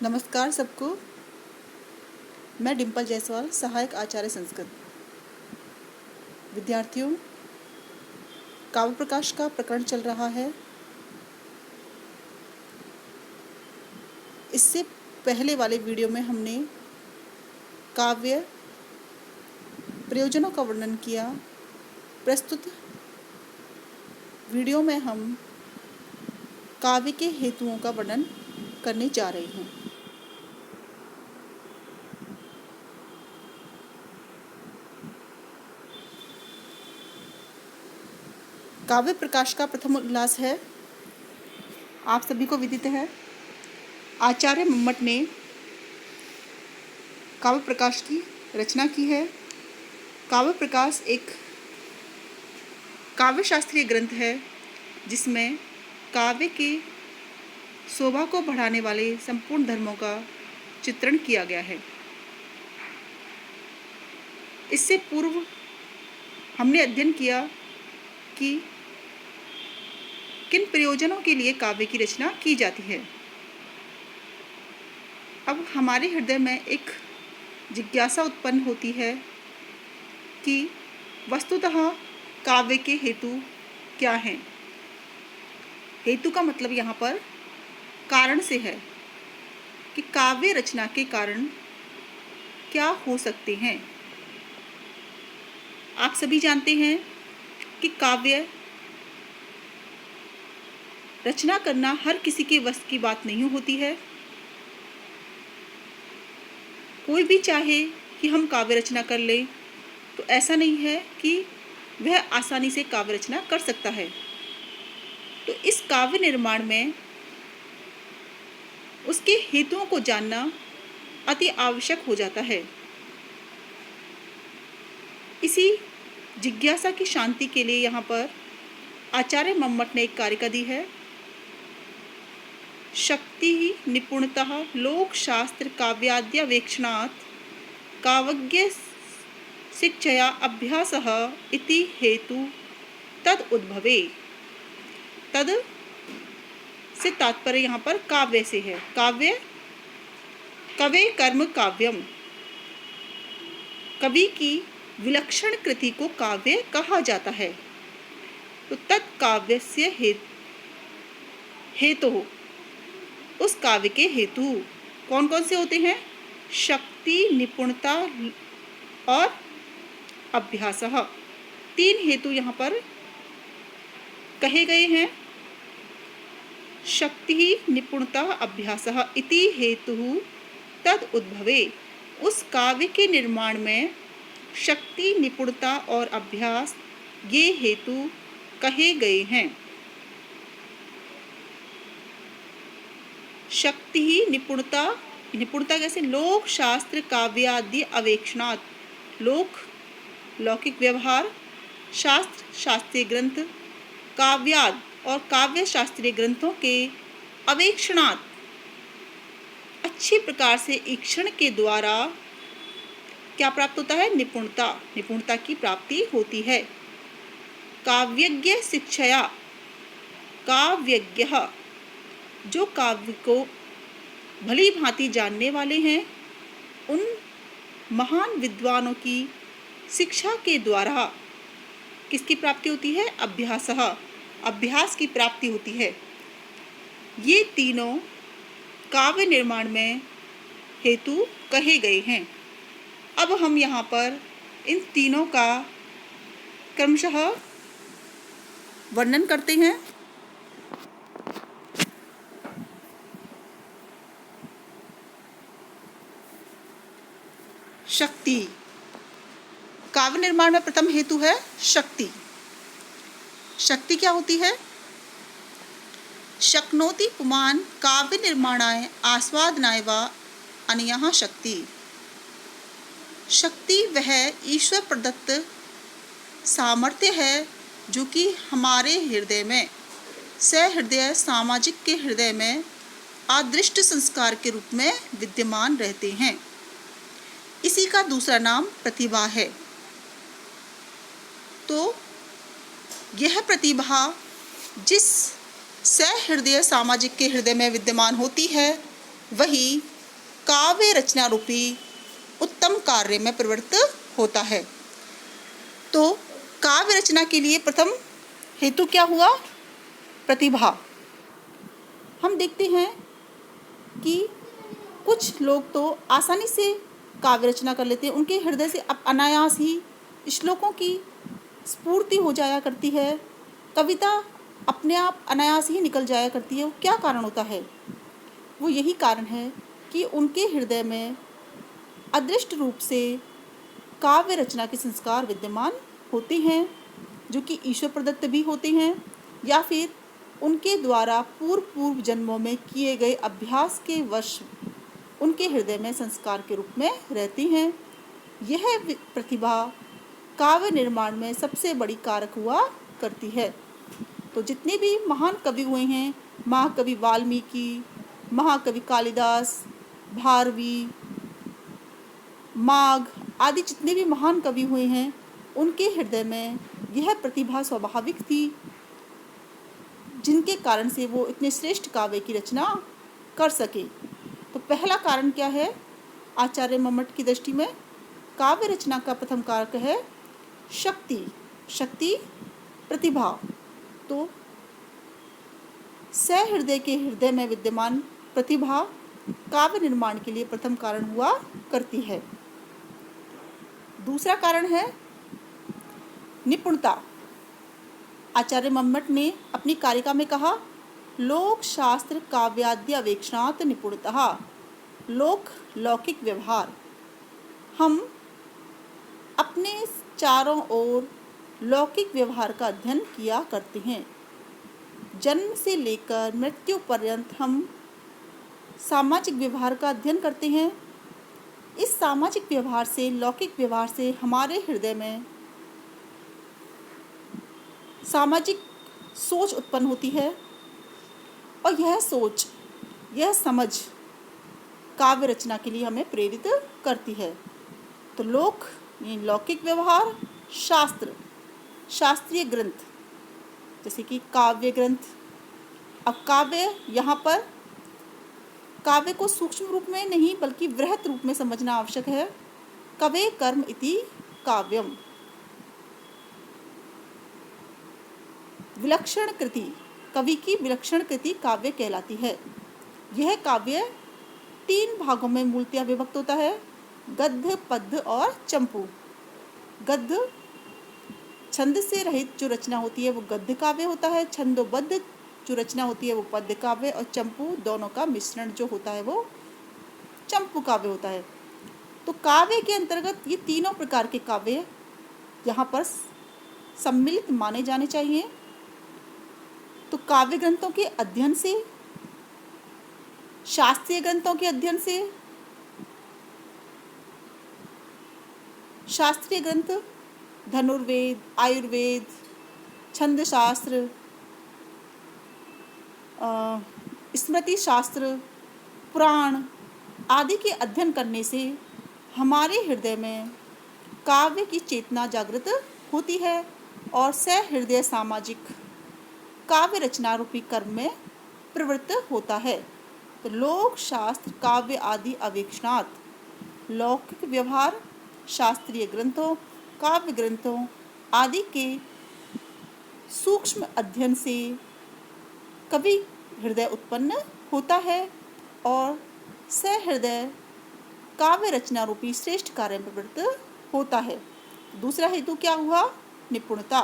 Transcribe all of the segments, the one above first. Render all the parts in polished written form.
नमस्कार सबको। मैं डिम्पल जायसवाल, सहायक आचार्य संस्कृत। विद्यार्थियों, काव्य प्रकाश का प्रकरण चल रहा है। इससे पहले वाले वीडियो में हमने काव्य प्रयोजनों का वर्णन किया। प्रस्तुत वीडियो में हम काव्य के हेतुओं का वर्णन करने जा रहे हैं। काव्य प्रकाश का प्रथम उल्लास है, आप सभी को विदित है। आचार्य मम्मट ने काव्य प्रकाश की रचना की है। काव्य प्रकाश एक काव्य शास्त्रीय ग्रंथ है जिसमें काव्य की शोभा को बढ़ाने वाले संपूर्ण धर्मों का चित्रण किया गया है। इससे पूर्व हमने अध्ययन किया कि किन प्रयोजनों के लिए काव्य की रचना की जाती है। अब हमारे हृदय में एक जिज्ञासा उत्पन्न होती है कि वस्तुतः काव्य के हेतु क्या हैं। हेतु का मतलब यहाँ पर कारण से है कि काव्य रचना के कारण क्या हो सकते हैं। आप सभी जानते हैं कि काव्य रचना करना हर किसी के वश की बात नहीं होती है। कोई भी चाहे कि हम काव्य रचना कर लें तो ऐसा नहीं है कि वह आसानी से काव्य रचना कर सकता है। तो इस काव्य निर्माण में उसके हेतुओं को जानना अति आवश्यक हो जाता है। इसी जिज्ञासा की शांति के लिए यहाँ पर आचार्य मम्मट ने एक कारिका दी है। शक्ति निपुणतः लोक शास्त्र काव्याद्यवेक्षणात् काव्यज्ञ शिक्षया अभ्यासः इति हेतु तद उद्भवे। तद से तात्पर्य यहाँ पर काव्य से है। काव्य कवे कर्म काव्यम, कवि की विलक्षण कृति को काव्य कहा जाता है। तो तत्काव्यस्य हेतु, उस काव्य के हेतु कौन कौन से होते हैं? शक्ति, निपुणता और अभ्यास। तीन हेतु यहाँ पर कहे गए हैं। शक्ति, निपुणता, अभ्यास इति हेतु तद उद्भवे। उस काव्य के निर्माण में शक्ति, निपुणता और अभ्यास ये हेतु कहे गए हैं। शक्ति ही निपुणता, निपुणता कैसे? लोक शास्त्र काव्यादि अवेक्षणात्, लौकिक व्यवहार, शास्त्र शास्त्रीय ग्रंथ, काव्याद और काव्य शास्त्रीय ग्रंथों के अवेक्षणात्, अच्छी प्रकार से ईक्षण के द्वारा क्या प्राप्त होता है? निपुणता, निपुणता की प्राप्ति होती है। काव्यज्ञ शिक्षया, काव्यज्ञ जो काव्य को भली भांति जानने वाले हैं, उन महान विद्वानों की शिक्षा के द्वारा किसकी प्राप्ति होती है? अभ्यास, अभ्यास की प्राप्ति होती है। ये तीनों काव्य निर्माण में हेतु कहे गए हैं। अब हम यहाँ पर इन तीनों का क्रमशः वर्णन करते हैं। शक्ति, काव्य निर्माण में प्रथम हेतु है शक्ति। शक्ति क्या होती है? शक्नोति पुमान् काव्य निर्माणाय आस्वादनाय वा अनया शक्ति। शक्ति वह ईश्वर प्रदत्त सामर्थ्य है जो कि हमारे हृदय में, सहृदय सामाजिक के हृदय में आदृष्ट संस्कार के रूप में विद्यमान रहते हैं। इसी का दूसरा नाम प्रतिभा है। तो यह प्रतिभा जिस सहृदय सामाजिक के हृदय में विद्यमान होती है, वही काव्य रचना रूपी उत्तम कार्य में प्रवृत्त होता है। तो काव्य रचना के लिए प्रथम हेतु क्या हुआ? प्रतिभा। हम देखते हैं कि कुछ लोग तो आसानी से काव्य रचना कर लेते हैं, उनके हृदय से अनायास ही श्लोकों की स्फूर्ति हो जाया करती है, कविता अपने आप अनायास ही निकल जाया करती है। वो क्या कारण होता है? वो यही कारण है कि उनके हृदय में अदृष्ट रूप से काव्य रचना के संस्कार विद्यमान होते हैं, जो कि ईश्वर प्रदत्त भी होते हैं या फिर उनके द्वारा पूर्व जन्मों में किए गए अभ्यास के वश उनके हृदय में संस्कार के रूप में रहती हैं। यह प्रतिभा काव्य निर्माण में सबसे बड़ी कारक हुआ करती है। तो जितने भी महान कवि हुए हैं, महाकवि वाल्मीकि, महाकवि कालिदास, भारवी, माघ आदि जितने भी महान कवि हुए हैं, उनके हृदय में यह प्रतिभा स्वाभाविक थी, जिनके कारण से वो इतने श्रेष्ठ काव्य की रचना कर सके। तो पहला कारण क्या है? आचार्य मम्मट की दृष्टि में काव्य रचना का प्रथम कारक है शक्ति, प्रतिभा। तो सहृदय के हृदय में विद्यमान प्रतिभा काव्य निर्माण के लिए प्रथम कारण हुआ करती है। दूसरा कारण है निपुणता। आचार्य मम्मट ने अपनी कारिका में कहा, लोक शास्त्र काव्याद्य अवेक्षणात् निपुणतः। लौकिक व्यवहार। हम अपने चारों ओर लौकिक व्यवहार का अध्ययन किया करते हैं। जन्म से लेकर मृत्यु पर्यंत हम सामाजिक व्यवहार का अध्ययन करते हैं। इस सामाजिक व्यवहार से, लौकिक व्यवहार से हमारे हृदय में सामाजिक सोच उत्पन्न होती है और यह सोच, यह समझ काव्य रचना के लिए हमें प्रेरित करती है। तो लौकिक व्यवहार, शास्त्रीय ग्रंथ जैसे कि काव्य ग्रंथ। अब काव्य, यहाँ पर काव्य को सूक्ष्म रूप में नहीं बल्कि वृहत रूप में समझना आवश्यक है। कवे कर्म इति काव्यम। विलक्षण कृति, कवि की विलक्षण कृति काव्य कहलाती है। यह काव्य 3 भागों में मूलतः विभक्त होता है, गद्य, पद्य और चंपू। गद्य छंद से रहित जो रचना होती है वो गद्य काव्य होता है, छंदोबद्ध जो रचना होती है वो पद्य काव्य, और चंपू दोनों का मिश्रण जो होता है वो चंपू काव्य होता है। तो काव्य के अंतर्गत ये तीनों प्रकार के काव्य यहाँ पर सम्मिलित माने जाने चाहिए। तो काव्य ग्रंथों के अध्ययन से, शास्त्रीय ग्रंथों के अध्ययन से, शास्त्रीय ग्रंथ धनुर्वेद, आयुर्वेद, छंदशास्त्र, स्मृति शास्त्र, पुराण आदि के अध्ययन करने से हमारे हृदय में काव्य की चेतना जागृत होती है और सहृदय सामाजिक काव्य रचना रूपी कर्म में प्रवृत्त होता है। तो लोक शास्त्र काव्य आदि अवेक्षणात्, लौकिक व्यवहार, शास्त्रीय ग्रंथों, काव्य ग्रंथों आदि के सूक्ष्म अध्ययन से कवि हृदय उत्पन्न होता है और सहृदय काव्य रचना रूपी श्रेष्ठ कार्य में प्रवृत्त होता है। दूसरा हेतु क्या हुआ? निपुणता।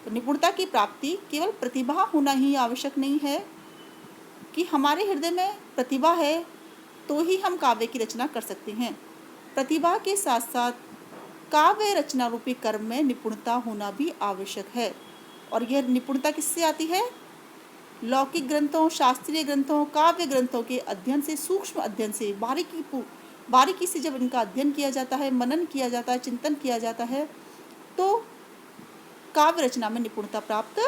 तो निपुणता की प्राप्ति केवल प्रतिभा होना ही आवश्यक नहीं है कि हमारे हृदय में प्रतिभा है तो ही हम काव्य की रचना कर सकते हैं। प्रतिभा के साथ साथ काव्य रचना रूपी कर्म में निपुणता होना भी आवश्यक है। और यह निपुणता किससे आती है? लौकिक ग्रंथों, शास्त्रीय ग्रंथों, काव्य ग्रंथों के अध्ययन से, सूक्ष्म अध्ययन से, बारीकी से जब इनका अध्ययन किया जाता है, मनन किया जाता है, चिंतन किया जाता है, तो काव्य रचना में निपुणता प्राप्त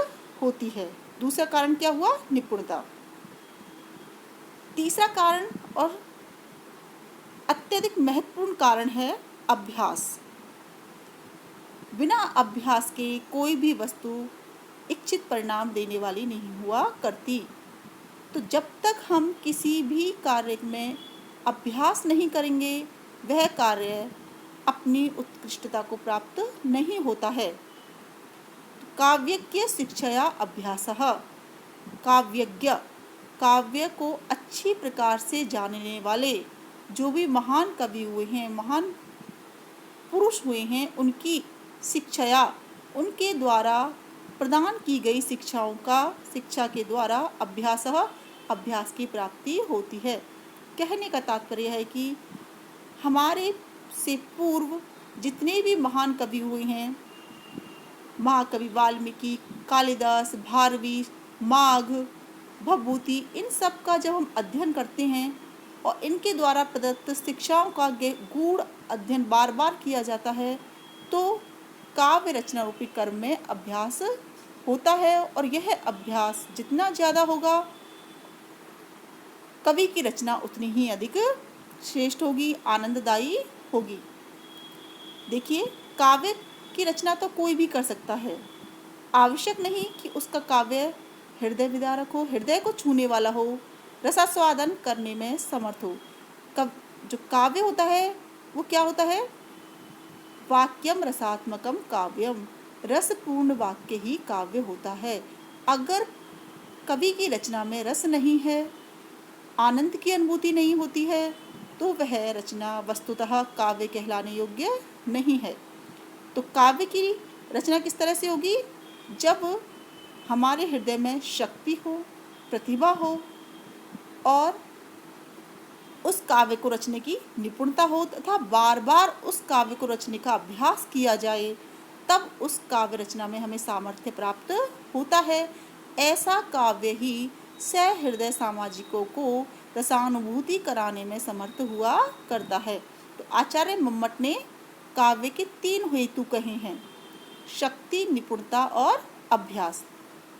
होती है। दूसरा कारण क्या हुआ? निपुणता। तीसरा कारण और अत्यधिक महत्वपूर्ण कारण है अभ्यास। बिना अभ्यास के कोई भी वस्तु इच्छित परिणाम देने वाली नहीं हुआ करती। तो जब तक हम किसी भी कार्य में अभ्यास नहीं करेंगे, वह कार्य अपनी उत्कृष्टता को प्राप्त नहीं होता है। काव्यज्ञ शिक्षया अभ्यासः। काव्यज्ञ, काव्य को अच्छी प्रकार से जानने वाले जो भी महान कवि हुए हैं, महान पुरुष हुए हैं, उनकी शिक्षया, उनके द्वारा प्रदान की गई शिक्षा के द्वारा अभ्यासः, अभ्यास की प्राप्ति होती है। कहने का तात्पर्य है कि हमारे से पूर्व जितने भी महान कवि हुए हैं, महाकवि वाल्मीकि, कालिदास, भारवी, माघ, भभूति, इन सब का जब हम अध्ययन करते हैं और इनके द्वारा प्रदत्त शिक्षाओं का गूढ़ अध्ययन बार बार किया जाता है, तो काव्य रचना रूपी कर्म में अभ्यास होता है। और यह अभ्यास जितना ज़्यादा होगा, कवि की रचना उतनी ही अधिक श्रेष्ठ होगी, आनंददायी होगी। देखिए, काव्य की रचना तो कोई भी कर सकता है। आवश्यक नहीं कि उसका काव्य हृदय विदारक हो, हृदय को छूने वाला हो, रसास्वादन करने में समर्थ हो। जो काव्य होता है वो क्या होता है? वाक्यम रसात्मकम काव्यम, रसपूर्ण वाक्य ही काव्य होता है। अगर कवि की रचना में रस नहीं है, आनंद की अनुभूति नहीं होती है, तो वह रचना वस्तुतः काव्य कहलाने योग्य नहीं है। तो काव्य की रचना किस तरह से होगी? जब हमारे हृदय में शक्ति हो, प्रतिभा हो और उस काव्य को रचने की निपुणता हो तथा बार बार उस काव्य को रचने का अभ्यास किया जाए, तब उस काव्य रचना में हमें सामर्थ्य प्राप्त होता है। ऐसा काव्य ही सहृदय सामाजिकों को रसानुभूति कराने में समर्थ हुआ करता है। तो आचार्य मम्मट ने काव्य के 3 हेतु कहे हैं: शक्ति, निपुणता और अभ्यास।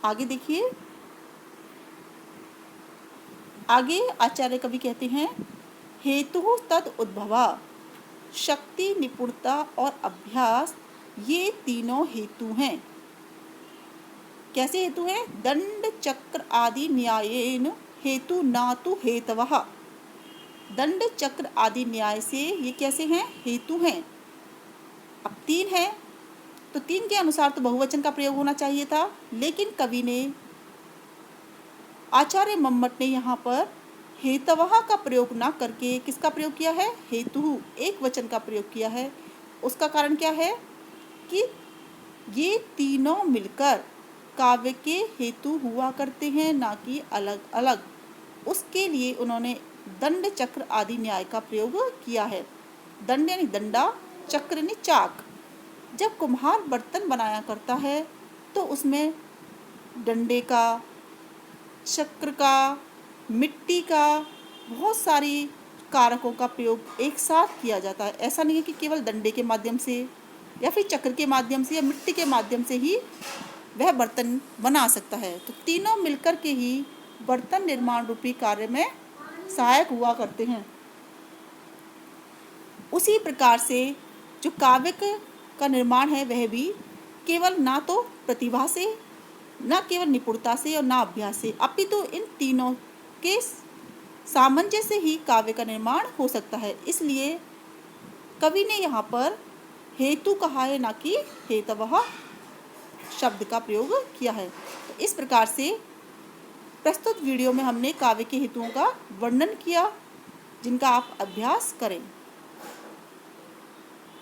आगे देखिए, आगे आचार्य कवि कहते हैं, हेतु तद उद्भवा। शक्ति, निपुणता और अभ्यास, ये तीनों हेतु हैं। कैसे हेतु हैं? दंड चक्र आदि न्यायेन हेतु नातु हेतवः। दंड चक्र आदि न्याय से ये कैसे हैं? हेतु हैं। अब 3 हैं तो 3 के अनुसार तो बहुवचन का प्रयोग होना चाहिए था, लेकिन कवि ने, आचार्य मम्मट ने यहाँ पर हेतवः का प्रयोग ना करके किसका प्रयोग किया है? हेतु, एक वचन का प्रयोग किया है। उसका कारण क्या है? कि ये तीनों मिलकर काव्य के हेतु हुआ करते हैं, ना कि अलग अलग। उसके लिए उन्होंने दंड चक्र आदि न्याय का प्रयोग किया है। दंड यानी डंडा, चक्र यानी चाक। जब कुम्हार बर्तन बनाया करता है तो उसमें डंडे का, चक्र का, मिट्टी का, बहुत सारी कारकों का प्रयोग एक साथ किया जाता है। ऐसा नहीं है कि केवल डंडे के माध्यम से या फिर चक्र के माध्यम से या मिट्टी के माध्यम से ही वह बर्तन बना सकता है। तो तीनों मिलकर के ही बर्तन निर्माण रूपी कार्य में सहायक हुआ करते हैं। उसी प्रकार से जो काव्य का निर्माण है, वह भी केवल ना तो प्रतिभा से, ना केवल निपुणता से और ना अभ्यास से, अपितु इन तीनों के सामंजस्य से ही काव्य का निर्माण हो सकता है। इसलिए कवि ने यहाँ पर हेतु कहा है, ना कि हेतवः शब्द का प्रयोग किया है। तो इस प्रकार से प्रस्तुत वीडियो में हमने काव्य के हेतुओं का वर्णन किया, जिनका आप अभ्यास करें।